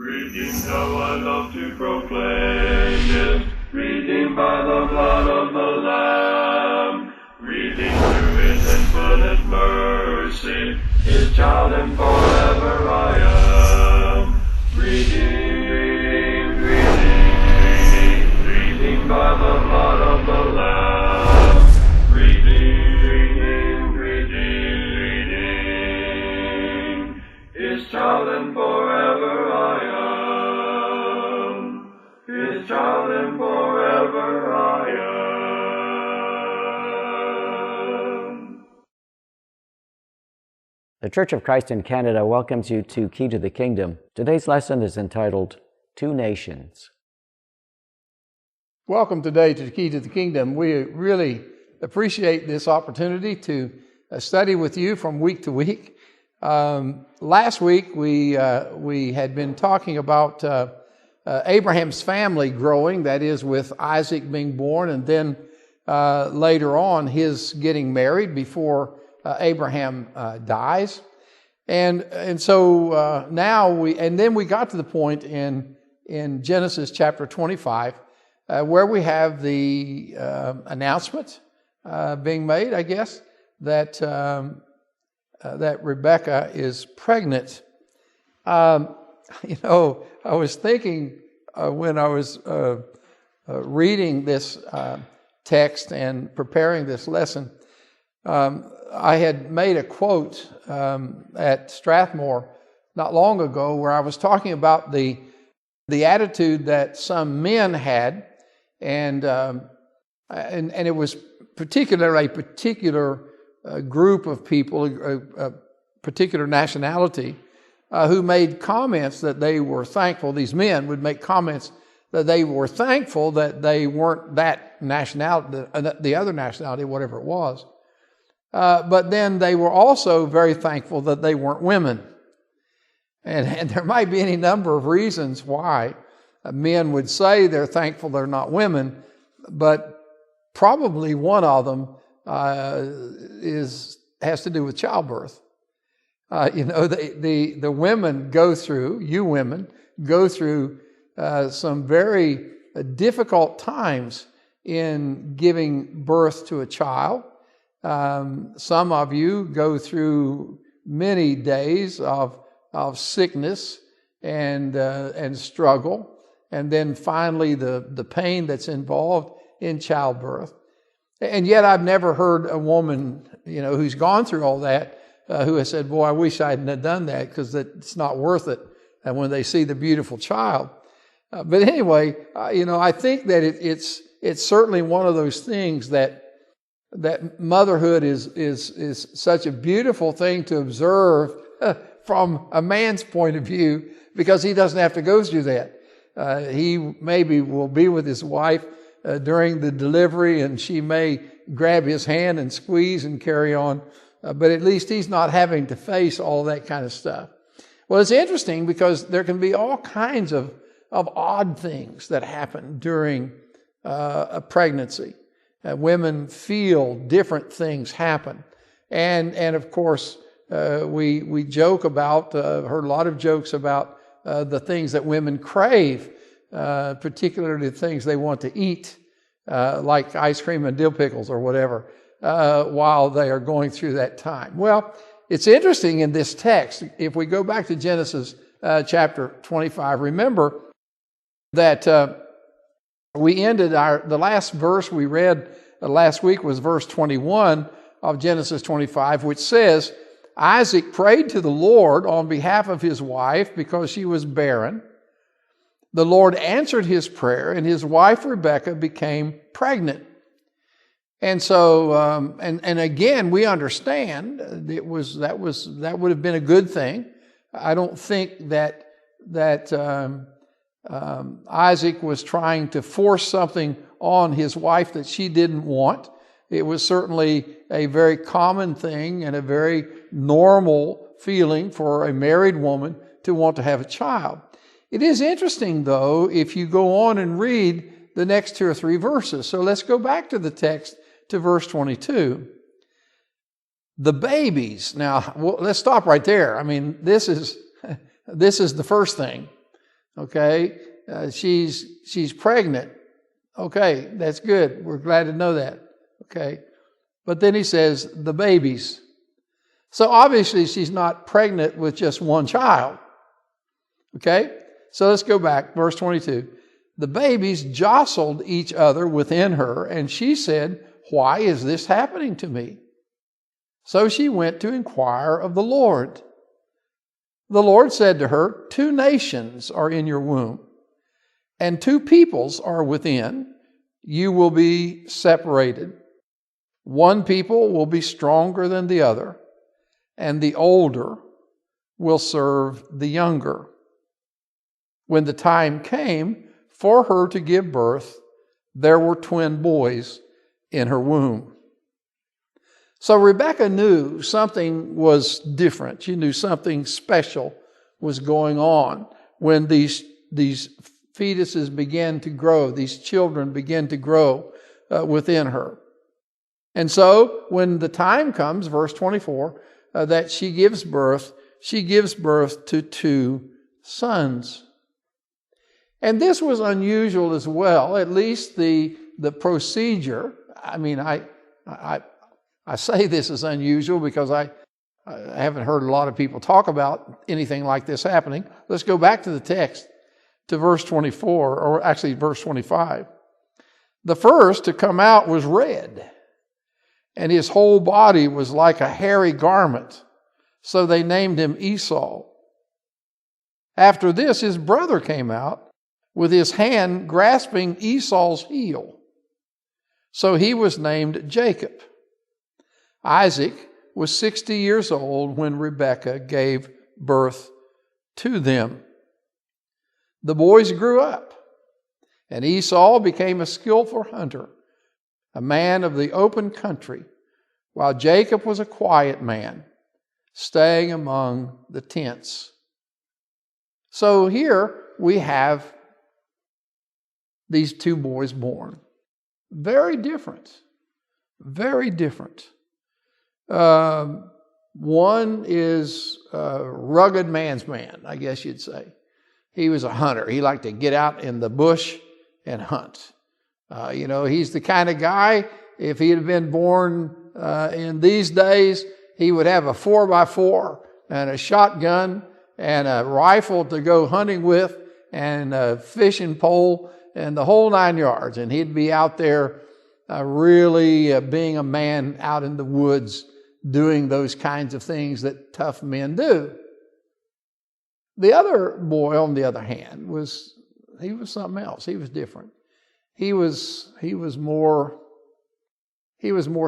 Redeemed, how I love to proclaim it, redeemed by the blood of the Lamb, redeemed through His infinite mercy, His child and forever I am. Redeemed, redeemed, redeemed by the blood of the Lamb, redeemed, redeemed, His child and forever I am. His child and forever I am. The Church of Christ in Canada welcomes you to Key to the Kingdom. Today's lesson is entitled, Two Nations. Welcome today to Key to the Kingdom. We really appreciate this opportunity to study with you from week to week. Last week we had been talking about Abraham's family growing, that is with Isaac being born, and then later on his getting married before Abraham dies. And so now we got to the point in Genesis chapter 25 where we have the announcement being made, I guess, that Rebekah is pregnant. I was thinking when I was reading this text and preparing this lesson, I had made a quote at Strathmore not long ago where I was talking about the attitude that some men had, and it was particularly a particular group of people, a particular nationality, who made comments that they were thankful. These men would make comments that they were thankful that they weren't that nationality, the other nationality, whatever it was. But then they were also very thankful that they weren't women. And there might be any number of reasons why men would say they're thankful they're not women, but probably one of them has to do with childbirth. The women go through, you women, go through some very difficult times in giving birth to a child. Some of you go through many days of sickness and struggle, and then finally the pain that's involved in childbirth. And yet I've never heard a woman, who's gone through all that, who has said, boy, I wish I hadn't have done that because it's not worth it. And when they see the beautiful child. But anyway, I think that it's certainly one of those things that motherhood is such a beautiful thing to observe from a man's point of view, because he doesn't have to go through that. He maybe will be with his wife during the delivery, and she may grab his hand and squeeze and carry on. But at least he's not having to face all that kind of stuff. Well, it's interesting because there can be all kinds of odd things that happen during a pregnancy. Women feel different things happen. And of course, we joke about, heard a lot of jokes about the things that women crave, particularly the things they want to eat, like ice cream and dill pickles or whatever. While they are going through that time. Well, it's interesting in this text, if we go back to Genesis chapter 25, remember that we ended the last verse we read last week was verse 21 of Genesis 25, which says, Isaac prayed to the Lord on behalf of his wife because she was barren. The Lord answered his prayer, and his wife Rebekah became pregnant. And so, and again, we understand that would have been a good thing. I don't think that Isaac was trying to force something on his wife that she didn't want. It was certainly a very common thing and a very normal feeling for a married woman to want to have a child. It is interesting, though, if you go on and read the next 2 or 3 verses. So let's go back to the text to verse 22. The babies. Now, let's stop right there. I mean, this is the first thing. Okay, she's pregnant. Okay, that's good. We're glad to know that. Okay, but then he says the babies. So obviously she's not pregnant with just one child. Okay, so let's go back, verse 22. The babies jostled each other within her, and she said, "Why is this happening to me?" So she went to inquire of the Lord. The Lord said to her, "Two nations are in your womb, and two peoples are within. You will be separated. One people will be stronger than the other, and the older will serve the younger." When the time came for her to give birth, there were twin boys in her womb. So Rebekah knew something was different. She knew something special was going on when these fetuses began to grow, these children began to grow within her. And so when the time comes, verse 24, that she gives birth to two sons. And this was unusual as well, at least the procedure. I mean, I say this is unusual because I haven't heard a lot of people talk about anything like this happening. Let's go back to the text, to verse 24, or actually verse 25. The first to come out was red, and his whole body was like a hairy garment. So they named him Esau. After this, his brother came out with his hand grasping Esau's heel. So he was named Jacob. Isaac was 60 years old when Rebekah gave birth to them. The boys grew up, and Esau became a skillful hunter, a man of the open country, while Jacob was a quiet man, staying among the tents. So here we have these two boys born. Very different. Very different. One is a rugged man's man, I guess you'd say. He was a hunter. He liked to get out in the bush and hunt. He's the kind of guy, if he had been born in these days, he would have a 4x4 and a shotgun and a rifle to go hunting with and a fishing pole and the whole 9 yards. And he'd be out there really being a man out in the woods doing those kinds of things that tough men do. The other boy, on the other hand, was something else. He was different. He was more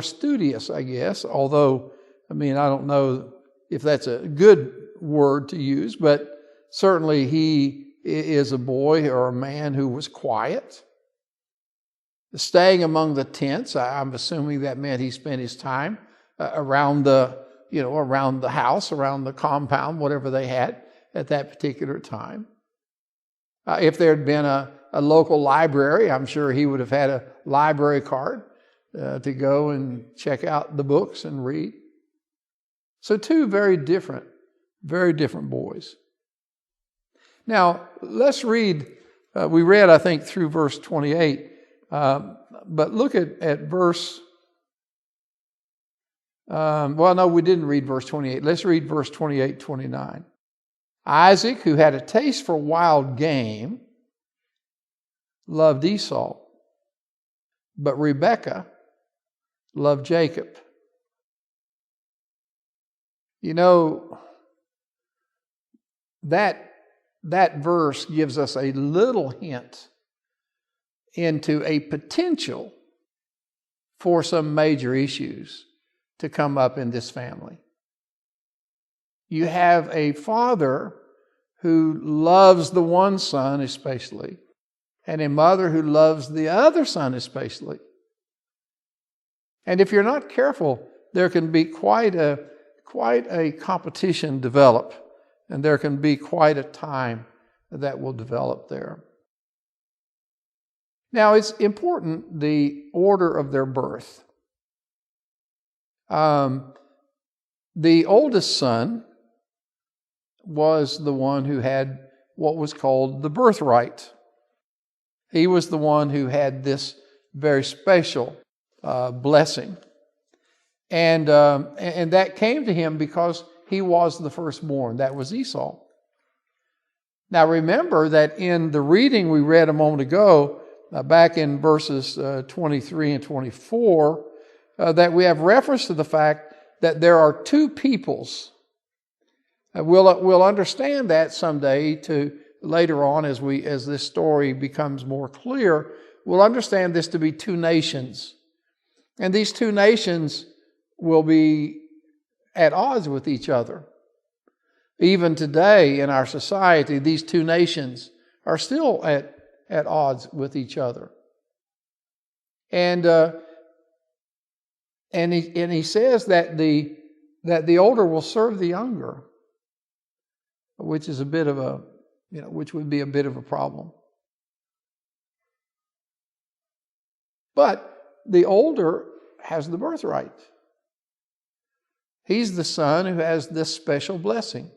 studious, I guess, although, I don't know if that's a good word to use, but certainly he is a boy or a man who was quiet. Staying among the tents, I'm assuming that meant he spent his time around the house, around the compound, whatever they had at that particular time. If there had been a local library, I'm sure he would have had a library card to go and check out the books and read. So two very different boys. Now, let's read, we read, I think, through verse 28, but look at verse, we didn't read verse 28. Let's read verse 28, 29. Isaac, who had a taste for wild game, loved Esau, but Rebekah loved Jacob. That verse gives us a little hint into a potential for some major issues to come up in this family. You have a father who loves the one son especially, and a mother who loves the other son especially. And if you're not careful, there can be quite a competition develop, and there can be quite a time that will develop there. Now, it's important, the order of their birth. The oldest son was the one who had what was called the birthright. He was the one who had this very special blessing. And that came to him because he was the firstborn. That was Esau. Now remember that in the reading we read a moment ago, back in verses 23 and 24, that we have reference to the fact that there are two peoples. We'll understand that someday later on as this story becomes more clear. We'll understand this to be two nations. And these two nations will be at odds with each other. Even today in our society, these two nations are still at odds with each other. And he says that the older will serve the younger, which is which would be a bit of a problem. But the older has the birthright. He's the son who has this special blessing.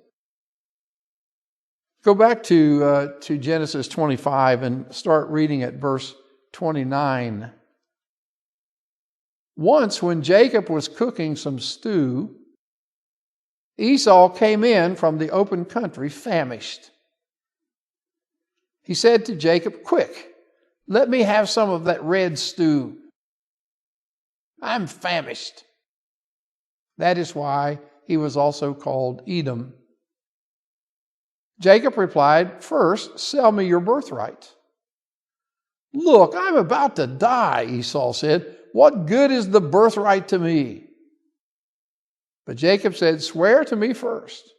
Go back to Genesis 25 and start reading at verse 29. Once when Jacob was cooking some stew, Esau came in from the open country famished. He said to Jacob, "Quick, let me have some of that red stew. I'm famished." That is why he was also called Edom. Jacob replied, "First, sell me your birthright." "Look, I'm about to die," Esau said. "What good is the birthright to me?" But Jacob said, "Swear to me first."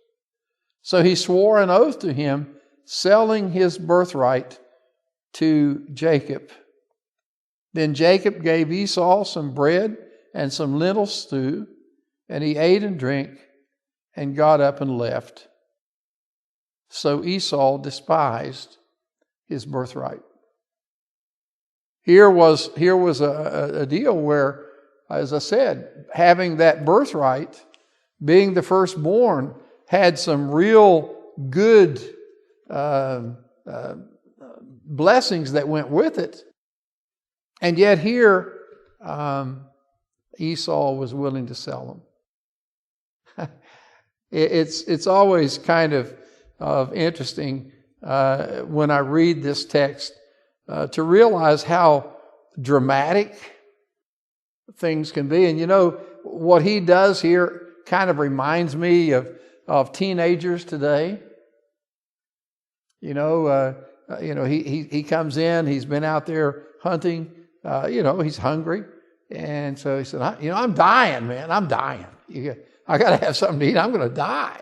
So he swore an oath to him, selling his birthright to Jacob. Then Jacob gave Esau some bread and some lentil stew, and he ate and drank and got up and left. So Esau despised his birthright. Here was a deal where, as I said, having that birthright, being the firstborn, had some real good blessings that went with it. And yet here, Esau was willing to sell them. It's always kind of interesting when I read this text to realize how dramatic things can be. And what he does here kind of reminds me of teenagers today. He comes in, he's been out there hunting, he's hungry. And so he said, I'm dying, man, I'm dying. I got to have something to eat, I'm going to die.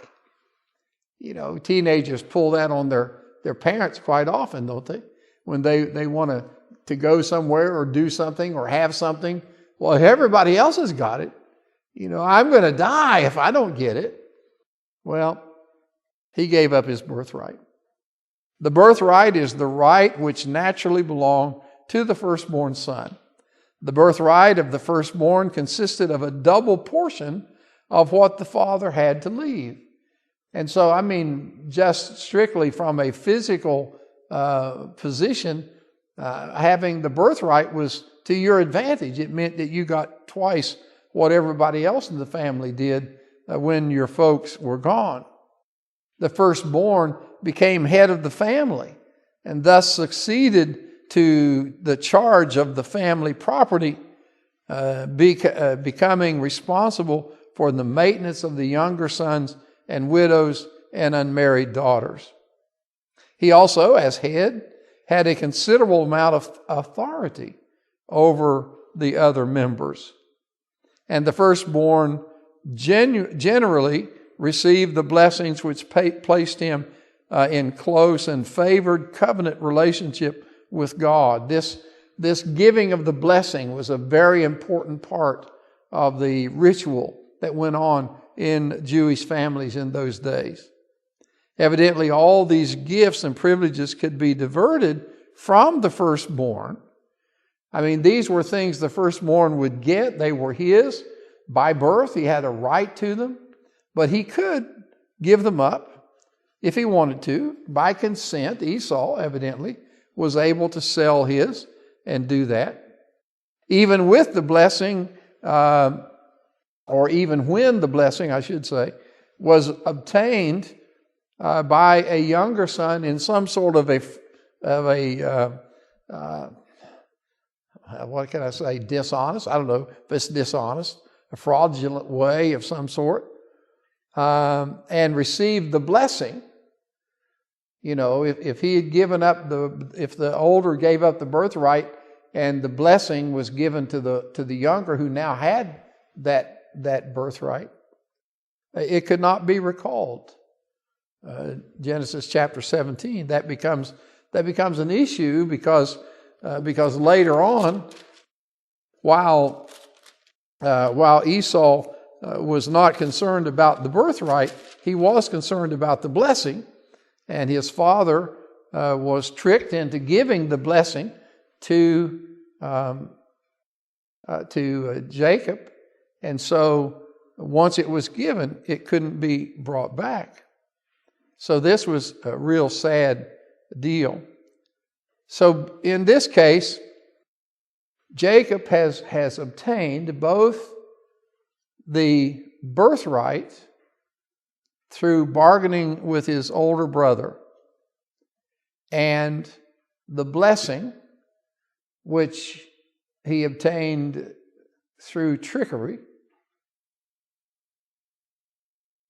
Teenagers pull that on their parents quite often, don't they? When they want to go somewhere or do something or have something. Well, if everybody else has got it, I'm going to die if I don't get it. Well, he gave up his birthright. The birthright is the right which naturally belonged to the firstborn son. The birthright of the firstborn consisted of a double portion of what the father had to leave. And so, just strictly from a physical position, having the birthright was to your advantage. It meant that you got twice what everybody else in the family did when your folks were gone. The firstborn became head of the family and thus succeeded to the charge of the family property, becoming responsible for the maintenance of the younger sons and widows and unmarried daughters. He also, as head, had a considerable amount of authority over the other members. And the firstborn generally received the blessings which placed him in close and favored covenant relationship with God. This giving of the blessing was a very important part of the ritual that went on in Jewish families in those days. Evidently, all these gifts and privileges could be diverted from the firstborn. These were things the firstborn would get. They were his by birth. He had a right to them, but he could give them up if he wanted to, by consent, Esau evidently was able to sell his and do that. Even with the blessing, or even when the blessing, I should say, was obtained by a younger son in some sort of a what can I say, dishonest? I don't know if it's dishonest, a fraudulent way of some sort, and received the blessing. You know, if he had given up if the older gave up the birthright and the blessing was given to the younger who now had that birthright, it could not be recalled. Genesis chapter 17, that becomes an issue because later on, while Esau was not concerned about the birthright, he was concerned about the blessing, and his father was tricked into giving the blessing to Jacob, and so once it was given, it couldn't be brought back. So this was a real sad deal. So in this case, Jacob has obtained both the birthright through bargaining with his older brother and the blessing which he obtained through trickery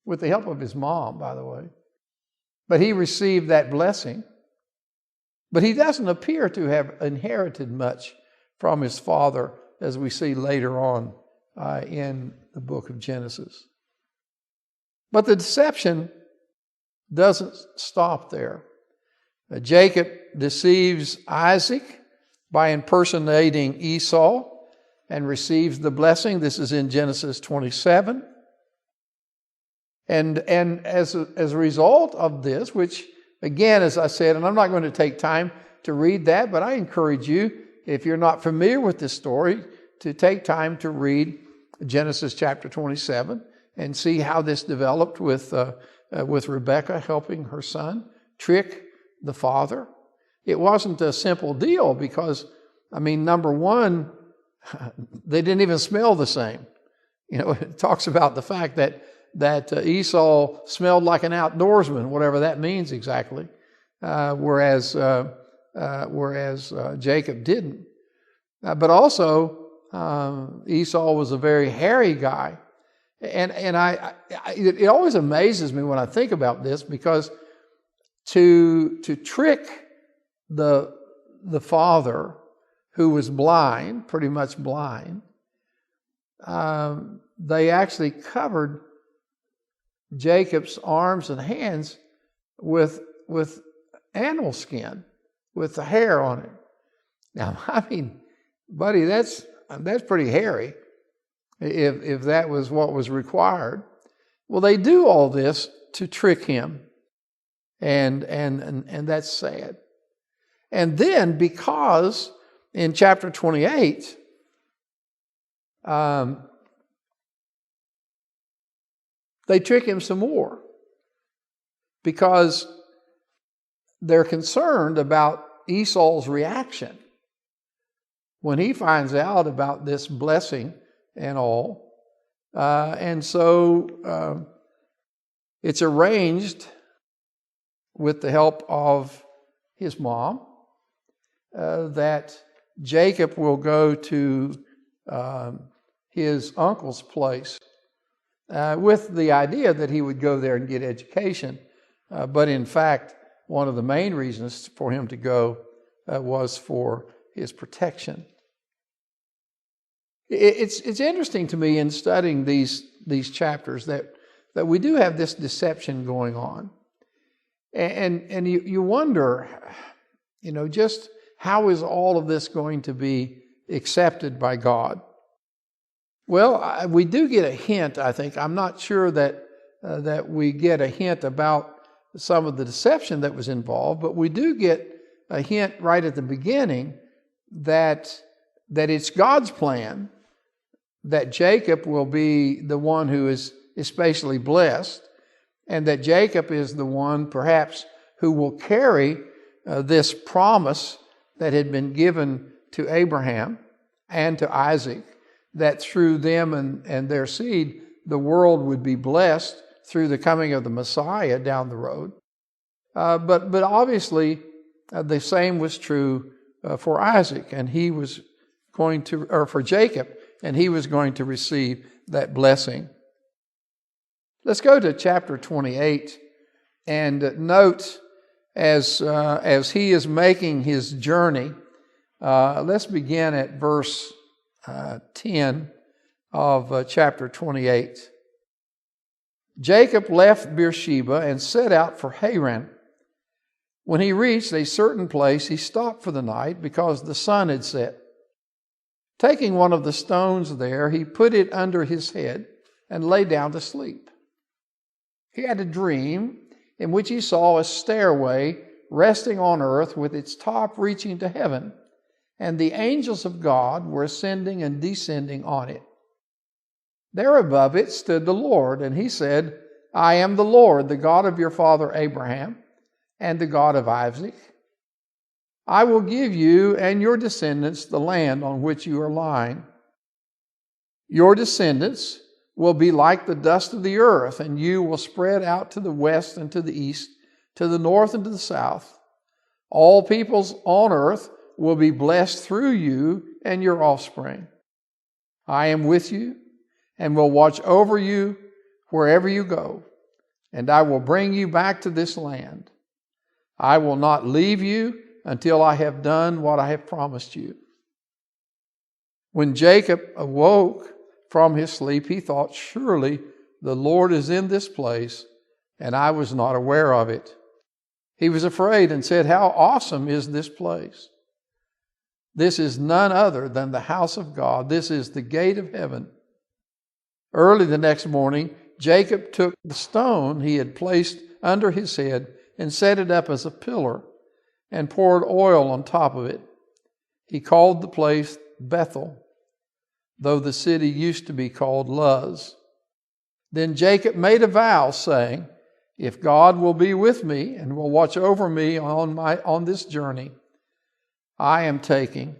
with the help of his mom, by the way. But he received that blessing. But he doesn't appear to have inherited much from his father, as we see later on in the book of Genesis. But the deception doesn't stop there. Jacob deceives Isaac by impersonating Esau and receives the blessing. This is in Genesis 27. And as a result of this, which again, as I said, and I'm not going to take time to read that, but I encourage you, if you're not familiar with this story, to take time to read Genesis chapter 27 and see how this developed with Rebekah helping her son trick the father. It wasn't a simple deal because, I mean, number one, they didn't even smell the same. You know, it talks about the fact that Esau smelled like an outdoorsman, whatever that means exactly, whereas Jacob didn't. But also, Esau was a very hairy guy, and it always amazes me when I think about this, because to trick the father, who was blind, pretty much blind, they actually covered Jacob's arms and hands with animal skin, with the hair on it. Now, I mean, buddy, that's pretty hairy, if that was what was required. Well, they do all this to trick him, and that's sad. And then, because in chapter 28, they trick him some more, because they're concerned about Esau's reaction when he finds out about this blessing and all. And so it's arranged with the help of his mom that Jacob will go to his uncle's place with the idea that he would go there and get education. But in fact, one of the main reasons for him to go was for his protection. It's interesting to me in studying these chapters that we do have this deception going on. And you wonder, just how is all of this going to be accepted by God? Well, we do get a hint, I think. I'm not sure that we get a hint about some of the deception that was involved, but we do get a hint right at the beginning that it's God's plan that Jacob will be the one who is especially blessed, and that Jacob is the one perhaps who will carry this promise that had been given to Abraham and to Isaac, that through them and their seed, the world would be blessed through the coming of the Messiah down the road. But obviously, the same was true for Isaac, and he was going to, or for Jacob, and he was going to receive that blessing. Let's go to chapter 28 and note as he is making his journey. Let's begin at verse 10 of chapter 28. Jacob left Beersheba and set out for Haran. When he reached a certain place, he stopped for the night because the sun had set. Taking one of the stones there, he put it under his head and lay down to sleep. He had a dream in which he saw a stairway resting on earth with its top reaching to heaven, and the angels of God were ascending and descending on it. There above it stood the Lord, and he said, I am the Lord, the God of your father Abraham, and the God of Isaac. I will give you and your descendants the land on which you are lying. Your descendants will be like the dust of the earth, and you will spread out to the west and to the east, to the north and to the south. All peoples on earth will be blessed through you and your offspring. I am with you and will watch over you wherever you go, and I will bring you back to this land. I will not leave you until I have done what I have promised you. When Jacob awoke from his sleep, he thought, surely the Lord is in this place, and I was not aware of it. He was afraid and said, how awesome is this place? This is none other than the house of God. This is the gate of heaven. Early the next morning, Jacob took the stone he had placed under his head and set it up as a pillar and poured oil on top of it. He called the place Bethel, though the city used to be called Luz. Then Jacob made a vow, saying, if God will be with me and will watch over me on this journey I am taking,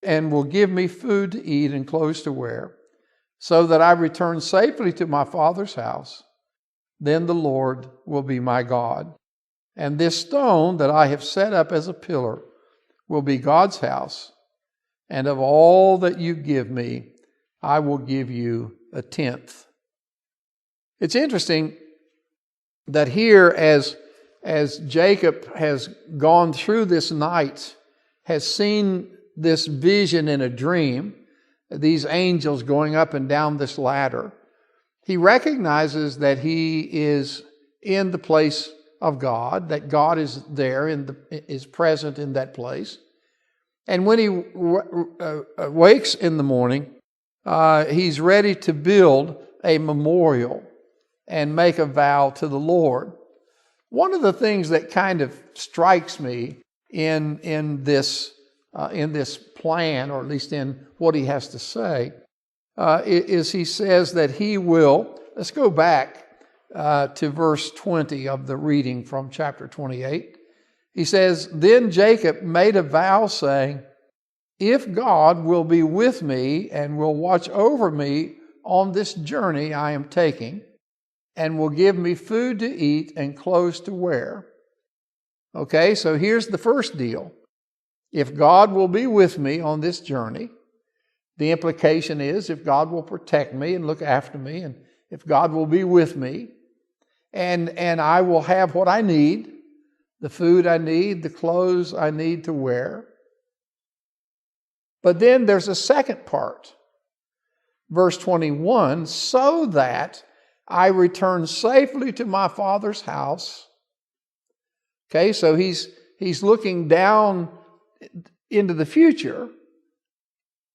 and will give me food to eat and clothes to wear, so that I return safely to my father's house, then the Lord will be my God. And this stone that I have set up as a pillar will be God's house. And of all that you give me, I will give you a tenth. It's interesting that here, as Jacob has gone through this night, has seen this vision in a dream, these angels going up and down this ladder, he recognizes that he is in the place of God, that God is there, is present in that place. And when he wakes in the morning, he's ready to build a memorial and make a vow to the Lord. One of the things that kind of strikes me in this plan, or at least in what he has to say, is he says that he will. Let's go back to verse 20 of the reading from chapter 28. He says, then Jacob made a vow, saying, if God will be with me and will watch over me on this journey I am taking, and will give me food to eat and clothes to wear. Okay, so here's the first deal. If God will be with me on this journey, the implication is if God will protect me and look after me, and if God will be with me, and I will have what I need, the food I need, the clothes I need to wear. But then there's a second part. Verse 21, so that I return safely to my father's house. Okay, so he's looking down into the future.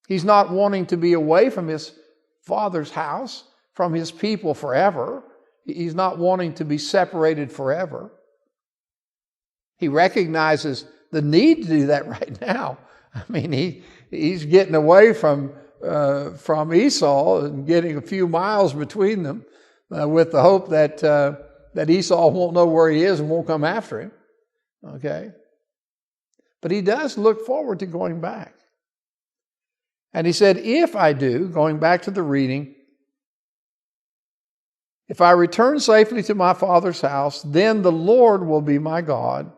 He's not wanting to be away from his father's house, from his people forever. He's not wanting to be separated forever. He recognizes the need to do that right now. I mean, he's getting away from Esau and getting a few miles between them. with the hope that that Esau won't know where he is and won't come after him. Okay? But he does look forward to going back. And he said, if I do, going back to the reading, if I return safely to my father's house, then the Lord will be my God,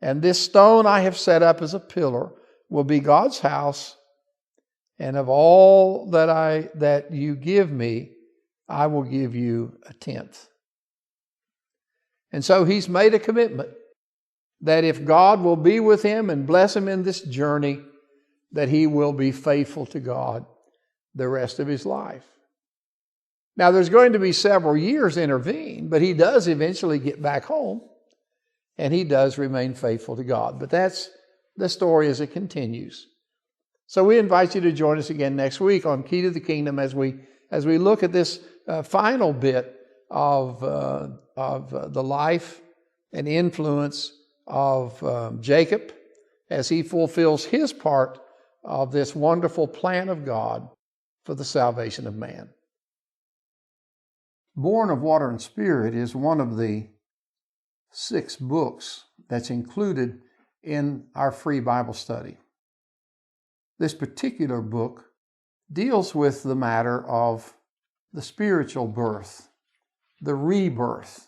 and this stone I have set up as a pillar will be God's house, and of all that you give me, I will give you a tenth. And so he's made a commitment that if God will be with him and bless him in this journey, that he will be faithful to God the rest of his life. Now, there's going to be several years intervene, but he does eventually get back home, and he does remain faithful to God. But that's the story as it continues. So we invite you to join us again next week on Key to the Kingdom as we look at this final bit of the life and influence of Jacob as he fulfills his part of this wonderful plan of God for the salvation of man. Born of Water and Spirit is one of the 6 books that's included in our free Bible study. This particular book deals with the matter of the spiritual birth, the rebirth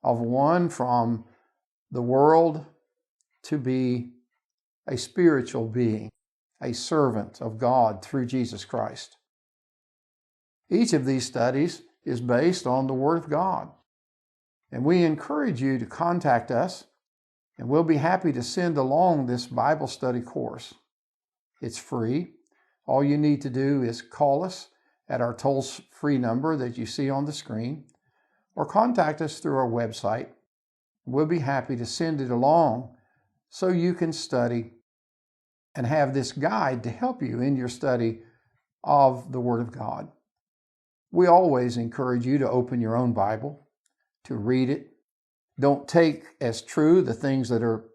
of one from the world to be a spiritual being, a servant of God through Jesus Christ. Each of these studies is based on the Word of God. And we encourage you to contact us, and we'll be happy to send along this Bible study course. It's free. All you need to do is call us at our toll-free number that you see on the screen, or contact us through our website. We'll be happy to send it along so you can study and have this guide to help you in your study of the Word of God. We always encourage you to open your own Bible, to read it. Don't take as true the things that are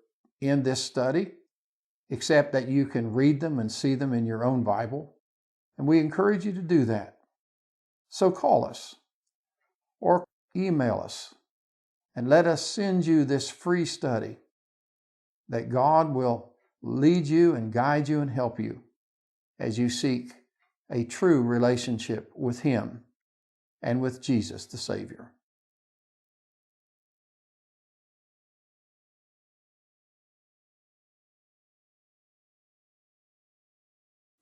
in this study, except that you can read them and see them in your own Bible. And we encourage you to do that. So call us or email us and let us send you this free study that God will lead you and guide you and help you as you seek a true relationship with Him and with Jesus the Savior.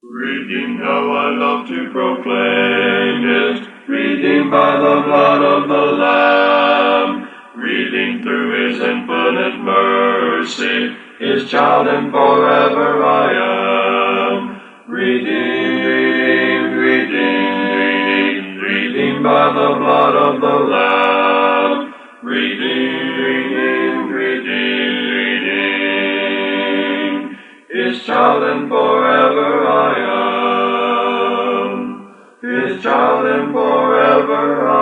Redeemed, how I love to proclaim this, redeemed by the blood of the Lamb, redeemed through His infinite mercy, His child and forever I am. Redeemed, redeemed by the blood of the Lamb, redeemed, His child and forever I am. His child and forever I am.